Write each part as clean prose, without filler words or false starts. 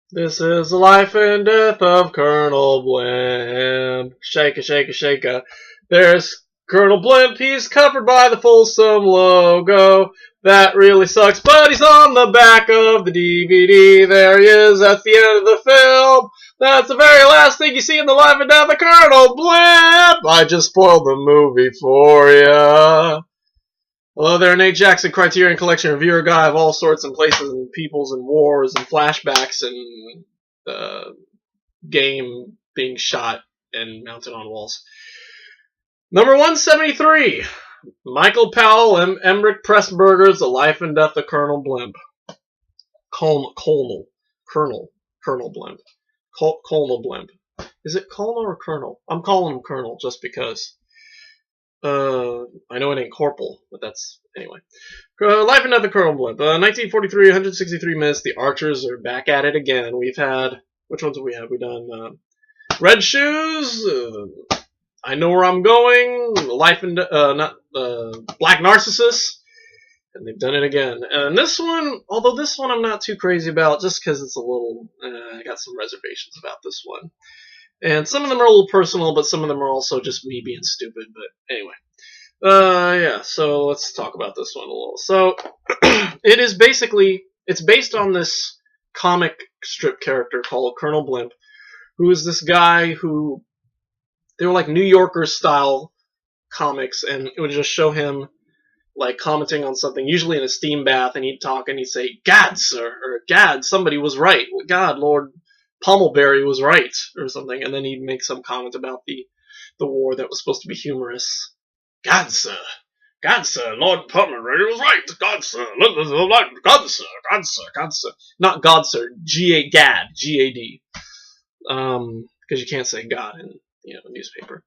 This is the life and death of Colonel Blimp. Shake a, shake a, shake a. There's Colonel Blimp. He's covered by the Folsom logo. That really sucks, but he's on the back of the DVD. There he is. That's the end of the film. That's the very last thing you see in the life and death of Colonel Blimp. I just spoiled the movie for ya. Hello there, Nate Jackson, Criterion Collection reviewer, guy of all sorts and places and peoples and wars and flashbacks and game being shot and mounted on walls. Number 173, Michael Powell and Emmerich Pressburger's The Life and Death of Colonel Blimp. Colonel Blimp. Colonel Blimp. Is it Colonel or Colonel? I'm calling him Colonel just because. I know it ain't Corporal, but that's anyway. Life and Death of Colonel Blimp. 1943, 163 minutes. The Archers are back at it again. We've had, which ones have we had? We've done Red Shoes, I Know Where I'm Going, Life and Black Narcissus, and they've done it again. And this one, although this one I'm not too crazy about, just because it's a little, I got some reservations about this one. And some of them are a little personal, but some of them are also just me being stupid. But anyway. Yeah, so let's talk about this one a little. So, it's based on this comic strip character called Colonel Blimp, who is this guy who, they were like New Yorker style comics, and it would just show him like commenting on something, usually in a steam bath, and he'd talk and he'd say, "Gad, sir," or "Gad, somebody was right. God, Lord Pommelberry was right," or something, and then he'd make some comment about the war that was supposed to be humorous. "God, sir, Lord Pommelberry was right. God, sir, God, sir, God, sir, God, sir." Not God, sir. Gad, G-A-D. Because you can't say God in a newspaper.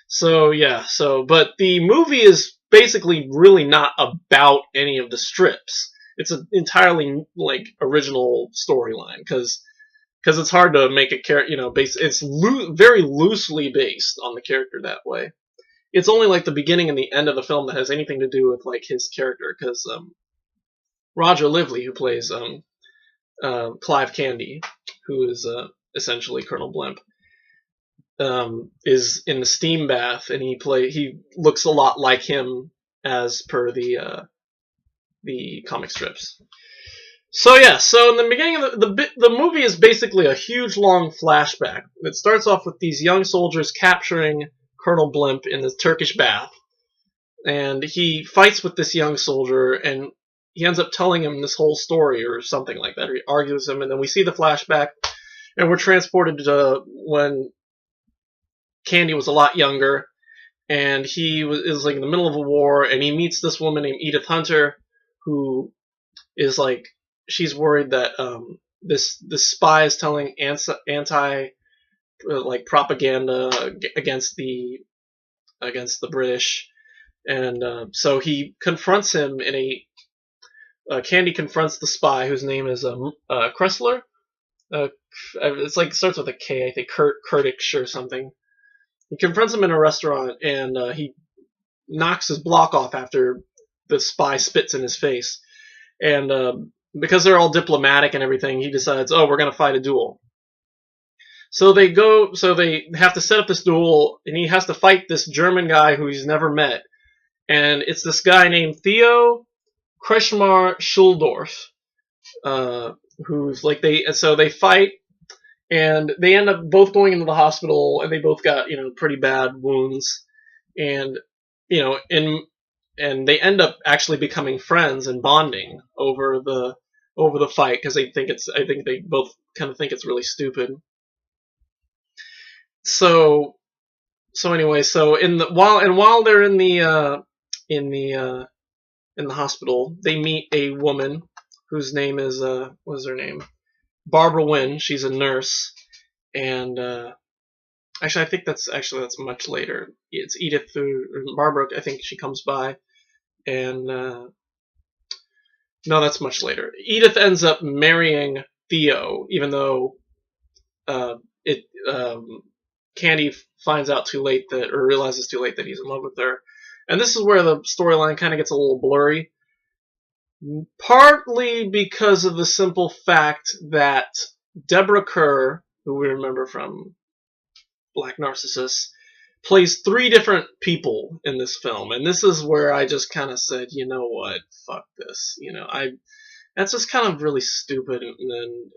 So yeah, but the movie is basically really not about any of the strips. It's an entirely like original storyline because it's hard to make a character, it's very loosely based on the character that way. It's only like the beginning and the end of the film that has anything to do with like his character, because Roger Lively, who plays Clive Candy, who is essentially Colonel Blimp, is in the steam bath, and he looks a lot like him as per the comic strips. So yeah, so in the beginning of the movie is basically a huge long flashback. It starts off with these young soldiers capturing Colonel Blimp in the Turkish bath, and he fights with this young soldier, and he ends up telling him this whole story or something like that, or he argues with him, and then we see the flashback, and we're transported to when Candy was a lot younger, and he is like in the middle of a war, and he meets this woman named Edith Hunter, who is like, she's worried that this spy is telling anti like propaganda against the British, and so he confronts him Candy confronts the spy, whose name is Kressler. It's like, it starts with a K, I think, Kurdish or something. He confronts him in a restaurant, and he knocks his block off after the spy spits in his face, and because they're all diplomatic and everything, he decides, we're going to fight a duel. So they have to set up this duel, and he has to fight this German guy who he's never met. And it's this guy named Theo Kretschmar Schuldorf, who's like, they fight, and they end up both going into the hospital, and they both got, pretty bad wounds. And, and they end up actually becoming friends and bonding over the fight, because I think they both kind of think it's really stupid. So anyway, while they're in the hospital, they meet a woman whose name is what's her name? Barbara Wynn. She's a nurse, and actually I think that's much later. It's Edith or Barbara. I think she comes by, and no, that's much later. Edith ends up marrying Theo, even though Candy finds out too late or realizes too late that he's in love with her. And this is where the storyline kind of gets a little blurry. Partly because of the simple fact that Deborah Kerr, who we remember from Black Narcissus, plays 3 different people in this film, and this is where I just kind of said, you know what, fuck this. That's just kind of really stupid, and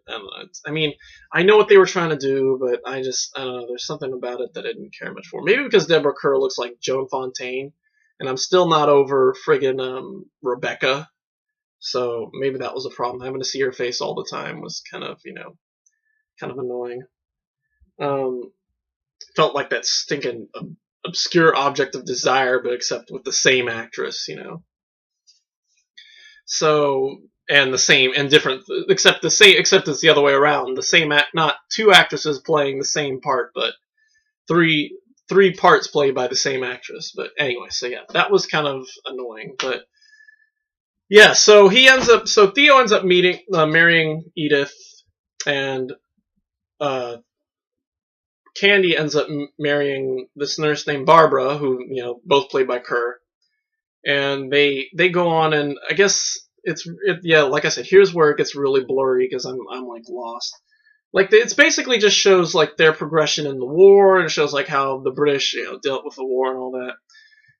I don't know. I mean, I know what they were trying to do, but I don't know. There's something about it that I didn't care much for. Maybe because Deborah Kerr looks like Joan Fontaine, and I'm still not over friggin' Rebecca. So maybe that was a problem. Having to see her face all the time was kind of, kind of annoying. Felt like that stinking obscure object of desire, but except with the same actress. So, and the same and different, except it's the other way around. The same not 2 actresses playing the same part, but three parts played by the same actress. But anyway, so yeah, that was kind of annoying. But yeah, so Theo ends up marrying Edith, and Candy ends up marrying this nurse named Barbara, who both played by Kerr, and they go on, and I guess like I said, here's where it gets really blurry because I'm like lost. Like it's basically just shows like their progression in the war, and it shows like how the British dealt with the war and all that,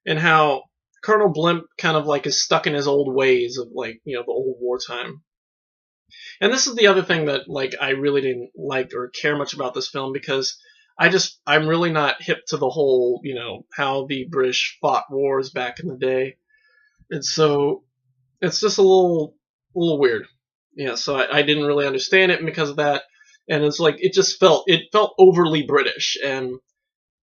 and how Colonel Blimp kind of like is stuck in his old ways of like the old wartime. And this is the other thing that like I really didn't like or care much about this film, because I'm really not hip to the whole, how the British fought wars back in the day. And so it's just a little weird. Yeah, so I didn't really understand it because of that. And it's like, it felt overly British. And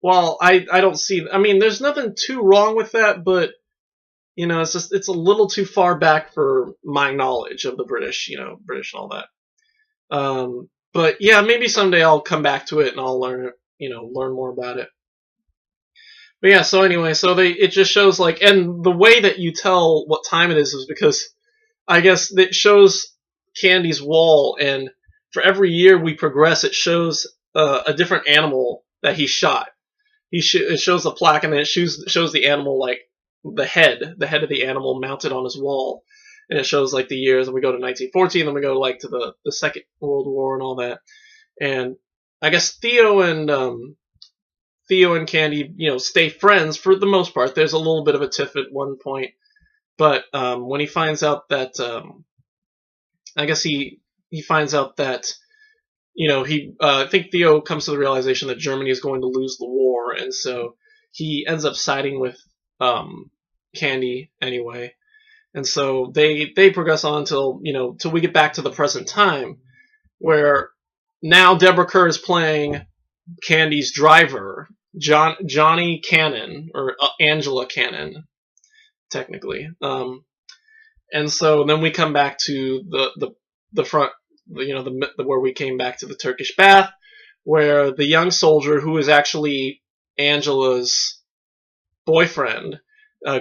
while I don't see, I mean, there's nothing too wrong with that, but it's a little too far back for my knowledge of the British, British and all that. But yeah, maybe someday I'll come back to it and I'll learn more about it. But yeah, so anyway, it just shows like, and the way that you tell what time it is because I guess it shows Candy's wall, and for every year we progress, it shows a different animal that he shot. It shows a plaque, and then it shows the animal, like the head of the animal mounted on his wall, and it shows like the years, and we go to 1914, then we go like to the Second World War and all that. And I guess Theo and Candy, stay friends for the most part. There's a little bit of a tiff at one point, but when he finds out that, I guess he finds out that, I think Theo comes to the realization that Germany is going to lose the war, and so he ends up siding with Candy anyway. And so they progress on till we get back to the present time, where now Deborah Kerr is playing Candy's driver, Johnny Cannon, or Angela Cannon, technically. And so then we come back to the front, where we came back to the Turkish bath, where the young soldier, who is actually Angela's boyfriend,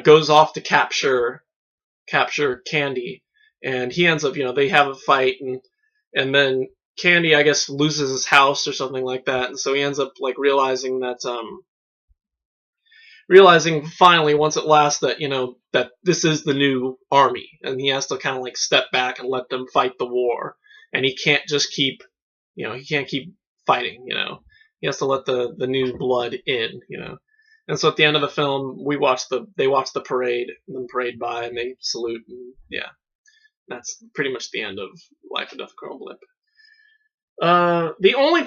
goes off to capture Candy, and he ends up, they have a fight, and then Candy, I guess, loses his house or something like that, and so he ends up like realizing finally, once at last, that that this is the new army, and he has to kind of like step back and let them fight the war, and he can't just keep fighting, he has to let the new blood in, And so at the end of the film, they watch the parade, and then parade by, and they salute, and yeah, that's pretty much the end of Life and Death of Colonel Blimp. The only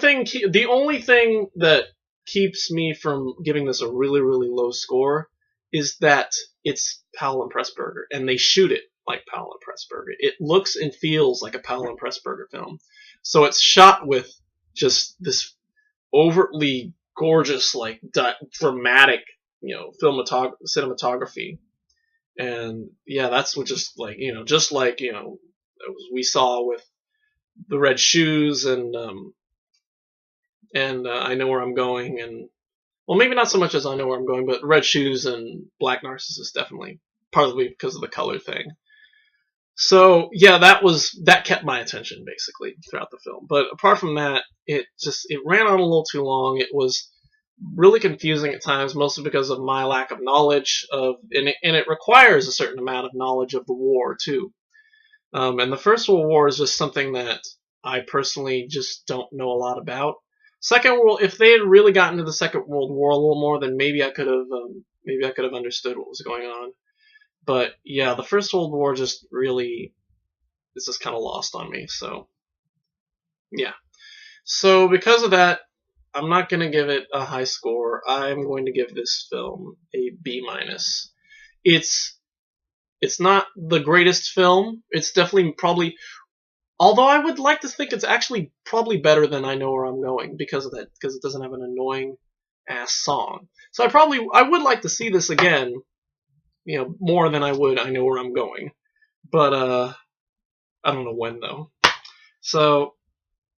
thing that keeps me from giving this a really, really low score is that it's Powell and Pressburger, and they shoot it like Powell and Pressburger. It looks and feels like a Powell and Pressburger film. So it's shot with just this overtly gorgeous, like dramatic, cinematography. And yeah, that's what just like, we saw with the Red Shoes and I Know Where I'm Going, and well, maybe not so much as I Know Where I'm Going, but Red Shoes and Black Narcissus, definitely, partly because of the color thing. So yeah, that kept my attention basically throughout the film. But apart from that, it ran on a little too long. It was really confusing at times, mostly because of my lack of knowledge and it requires a certain amount of knowledge of the war too. And the First World War is just something that I personally just don't know a lot about. Second World, if they had really gotten to the Second World War a little more, then maybe I could have understood what was going on. But yeah, the First World War just really is just kind of lost on me. So yeah. So because of that, I'm not going to give it a high score. I'm going to give this film a B minus. It's not the greatest film. It's definitely probably, although I would like to think it's actually probably better than I Know Where I'm Going because of that, because it doesn't have an annoying ass song. So I would like to see this again, more than I would I Know Where I'm Going. But I don't know when though. So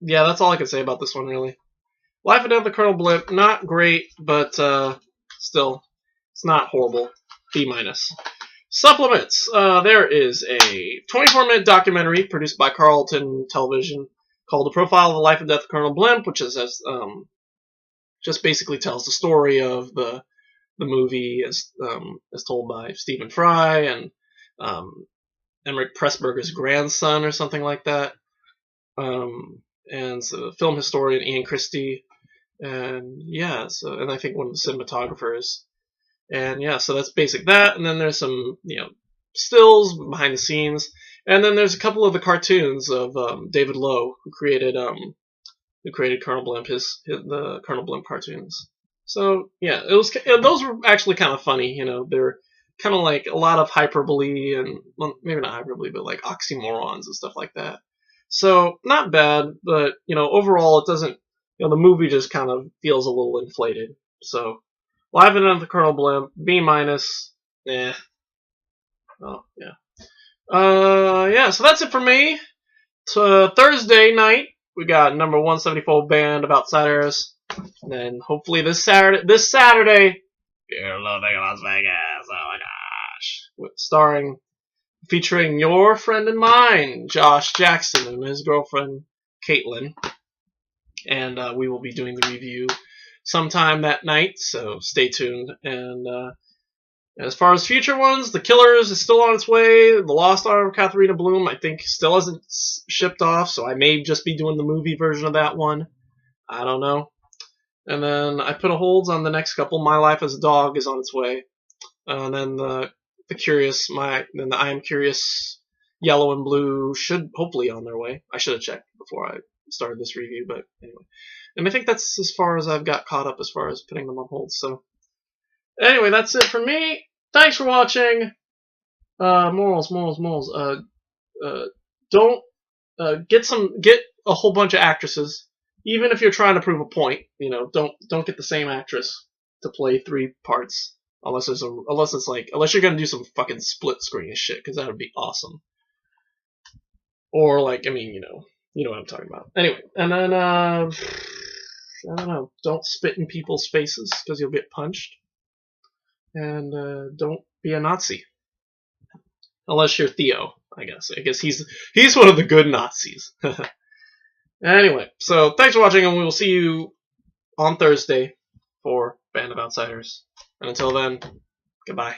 yeah, that's all I can say about this one really. Life and Death of the Colonel Blimp, not great, but still, it's not horrible. B minus. Supplements. There is a 24-minute documentary produced by Carlton Television called "The Profile of the Life and Death of Colonel Blimp," which is just basically tells the story of the movie as told by Stephen Fry and Emmerich Pressburger's grandson or something like that, and so film historian Ian Christie, and yeah, and I think one of the cinematographers. And yeah, so that's basic that, and then there's some, stills behind the scenes, and then there's a couple of the cartoons of David Lowe, who created Colonel Blimp, the Colonel Blimp cartoons. So yeah, those were actually kind of funny. They're kind of like a lot of hyperbole and, well, maybe not hyperbole, but like oxymorons and stuff like that. So not bad, but overall it doesn't. The movie just kind of feels a little inflated. So. Live and Death of the Colonel Blimp, B minus. Oh, yeah. Yeah, so that's it for me. Thursday night, we got number 174 Band of Outsiders. And then hopefully this Saturday, Fear Loving Las Vegas. Oh my gosh. Featuring your friend and mine, Josh Jackson, and his girlfriend, Caitlin. And we will be doing the review sometime that night, so stay tuned. And as far as future ones, The Killers is still on its way. The Lost Art of Katharina Bloom, I think, still hasn't shipped off, so I may just be doing the movie version of that one. I don't know. And then I put a hold on the next couple. My Life as a Dog is on its way. And then the I Am Curious Yellow and Blue should hopefully on their way. I should have checked before I started this review, but anyway. And I think that's as far as I've got caught up as far as putting them on hold. So anyway, that's it for me. Thanks for watching. Morals. Don't get a whole bunch of actresses, even if you're trying to prove a point. Don't get the same actress to play 3 parts unless you're gonna do some fucking split screen shit, because that would be awesome. Or you know what I'm talking about. Anyway, and then I don't know. Don't spit in people's faces because you'll get punched. And don't be a Nazi. Unless you're Theo, I guess. I guess he's one of the good Nazis. Anyway, so thanks for watching, and we will see you on Thursday for Band of Outsiders. And until then, goodbye.